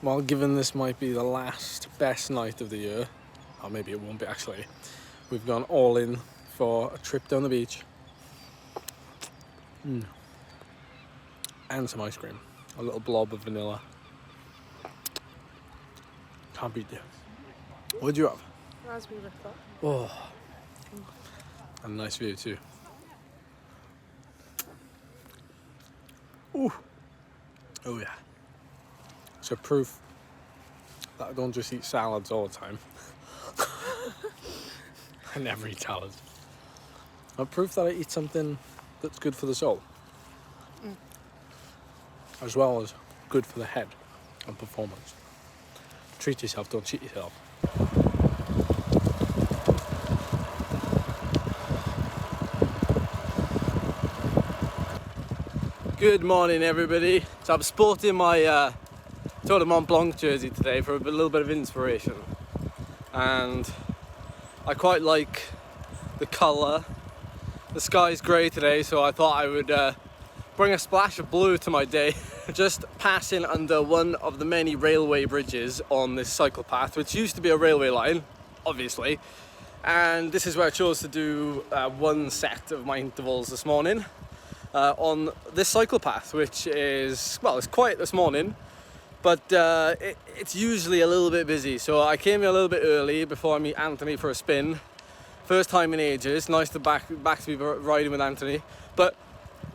Well, given this might be the last best night of the year, or maybe it won't be actually, we've gone all in for a trip down the beach. And some ice cream. A little blob of vanilla. Can't beat it. What'd you have? Raspberry ripple. Oh, and a nice view too. Ooh. Oh yeah. So proof that I don't just eat salads all the time. I never eat salads. And proof that I eat something that's good for the soul. As well as good for the head and performance. Treat yourself, don't cheat yourself. Good morning, everybody. So I'm sporting my Tour de Mont Blanc jersey today for a little bit of inspiration, and I quite like the colour. The sky's grey today, so I thought I would bring a splash of blue to my day. Just passing under one of the many railway bridges on this cycle path, which used to be a railway line, obviously, and this is where I chose to do one set of my intervals this morning. On this cycle path, which is, well, it's quiet this morning, but it's usually a little bit busy. So I came here a little bit early before I meet Anthony for a spin. First time in ages. Nice to back to be riding with Anthony. But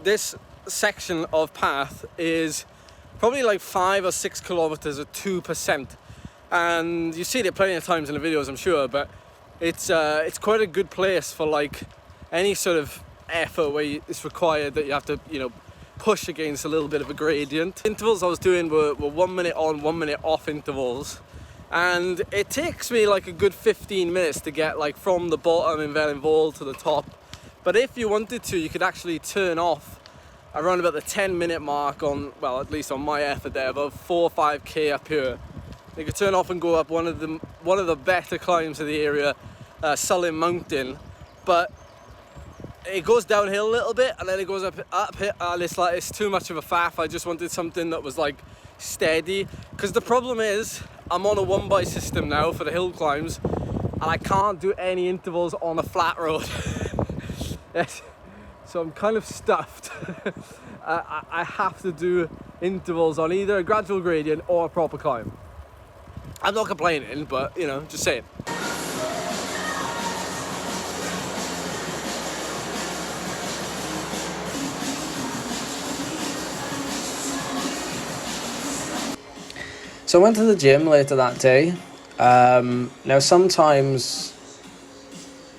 this section of path is probably like 5 or 6 kilometers at 2%, and you've seen it plenty of times in the videos, I'm sure. But it's quite a good place for like any sort of effort where it's required that you have to, push against a little bit of a gradient. Intervals I was doing were 1 minute on, 1 minute off intervals, and it takes me like a good 15 minutes to get like from the bottom in Vellinvoll to the top. But if you wanted to, you could actually turn off around about the 10-minute mark on, well, at least on my effort there, about 4 or 5k up here. You could turn off and go up one of the better climbs of the area, Sullen Mountain, but it goes downhill a little bit and then it goes up here, and it's too much of a faff. I just wanted something that was like steady, because the problem is I'm on a 1x system now for the hill climbs, and I can't do any intervals on a flat road. Yes. So I'm kind of stuffed. I have to do intervals on either a gradual gradient or a proper climb. I'm not complaining, but just saying. So I went to the gym later that day. Now sometimes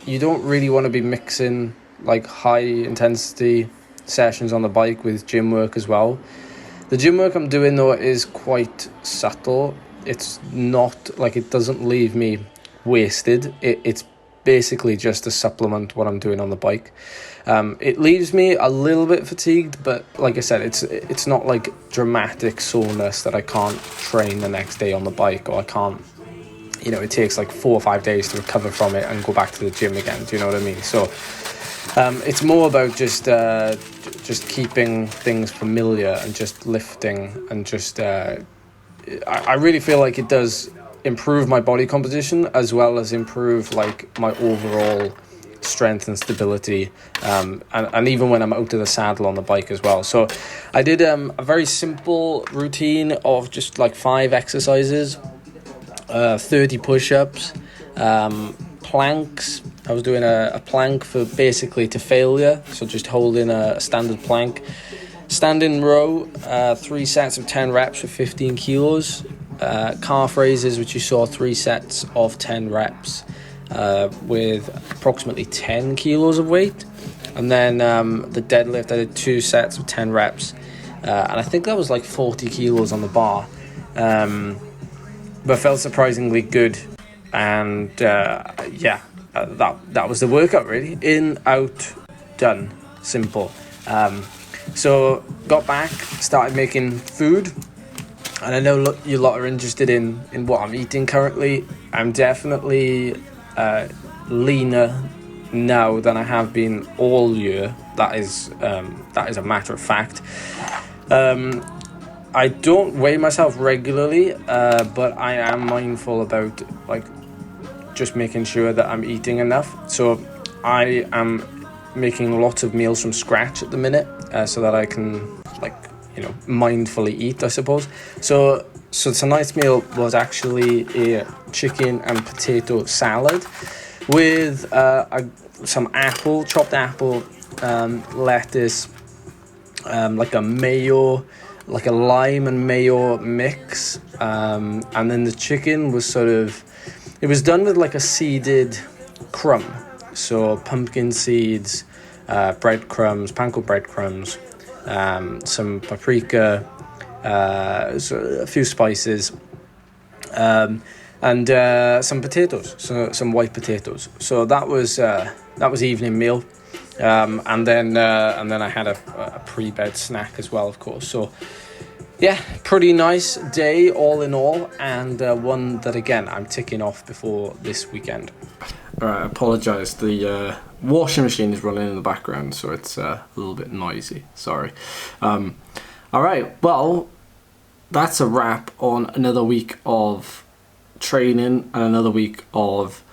you don't really want to be mixing like high intensity sessions on the bike with gym work as well. The gym work I'm doing though is quite subtle. It's not like, it doesn't leave me wasted. It's basically just to supplement what I'm doing on the bike. It leaves me a little bit fatigued, but like I said, it's not like dramatic soreness that I can't train the next day on the bike, or I can't, it takes like 4 or 5 days to recover from it and go back to the gym again. Do you know what I mean? So it's more about just keeping things familiar and just lifting and just I really feel like it does improve my body composition as well as improve like my overall strength and stability, and even when I'm out of the saddle on the bike as well. So I did a very simple routine of just like 5 exercises, 30 push-ups, planks. I was doing a plank for basically to failure, so just holding a standard plank. Standing row, 3 sets of 10 reps with 15 kilos. Calf raises, which you saw, 3 sets of 10 reps with approximately 10 kilos of weight. And then the deadlift, I did 2 sets of 10 reps. And I think that was like 40 kilos on the bar. But felt surprisingly good. And that was the workout really. In, out, done. Simple. So got back, started making food. And I know you lot are interested in what I'm eating currently. I'm definitely leaner now than I have been all year. That is a matter of fact. I don't weigh myself regularly, but I am mindful about like just making sure that I'm eating enough. So I am making lots of meals from scratch at the minute, so that I can mindfully eat, I suppose. So tonight's meal was actually a chicken and potato salad with some chopped apple, lettuce, like a mayo, like a lime and mayo mix, and then the chicken was it was done with like a seeded crumb, so pumpkin seeds, breadcrumbs, panko breadcrumbs, some paprika, so a few spices, and some potatoes, so some white potatoes. So that was evening meal, and then I had a pre-bed snack as well, of course. So yeah, pretty nice day all in all, and one that again I'm ticking off before this weekend. Alright, I apologise, the washing machine is running in the background, so it's a little bit noisy, sorry. Alright, well, that's a wrap on another week of training and another week of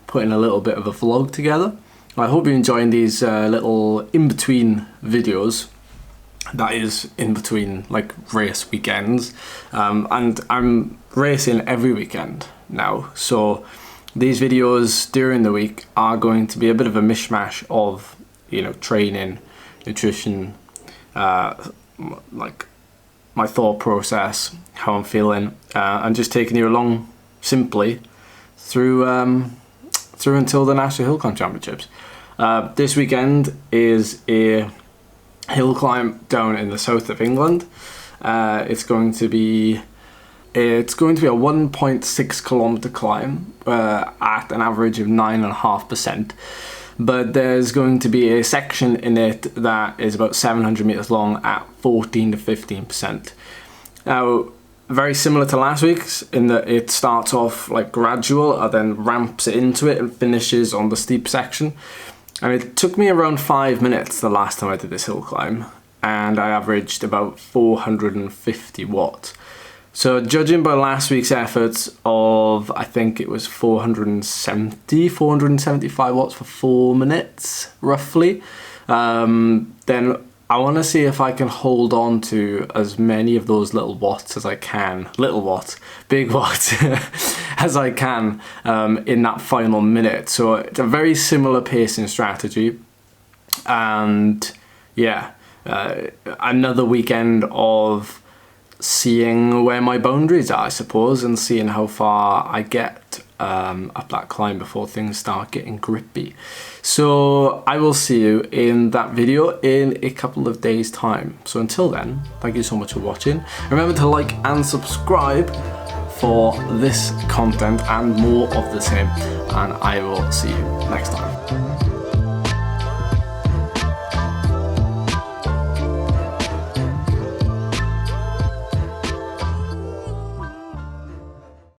putting a little bit of a vlog together. I hope you're enjoying these little in-between videos. That is in between like race weekends, and I'm racing every weekend now, so these videos during the week are going to be a bit of a mishmash of training, nutrition, like my thought process, how I'm feeling, and just taking you along simply through until the National Hill Climb Championships. This weekend is a hill climb down in the south of England. It's going to be a 1.6 kilometer climb at an average of 9.5%. But there's going to be a section in it that is about 700 meters long at 14 to 15%. Now, very similar to last week's in that it starts off like gradual and then ramps into it and finishes on the steep section. And it took me around 5 minutes the last time I did this hill climb, and I averaged about 450 watts. So judging by last week's efforts of, I think it was 475 watts for 4 minutes, roughly, then I want to see if I can hold on to as many of those little watts as I can, big watts, as I can in that final minute. So it's a very similar pacing strategy, and yeah, another weekend of seeing where my boundaries are, I suppose, and seeing how far I get up that climb before things start getting grippy. So I will see you in that video in a couple of days' time. So until then, thank you so much for watching. Remember to like and subscribe for this content and more of the same, and I will see you next time.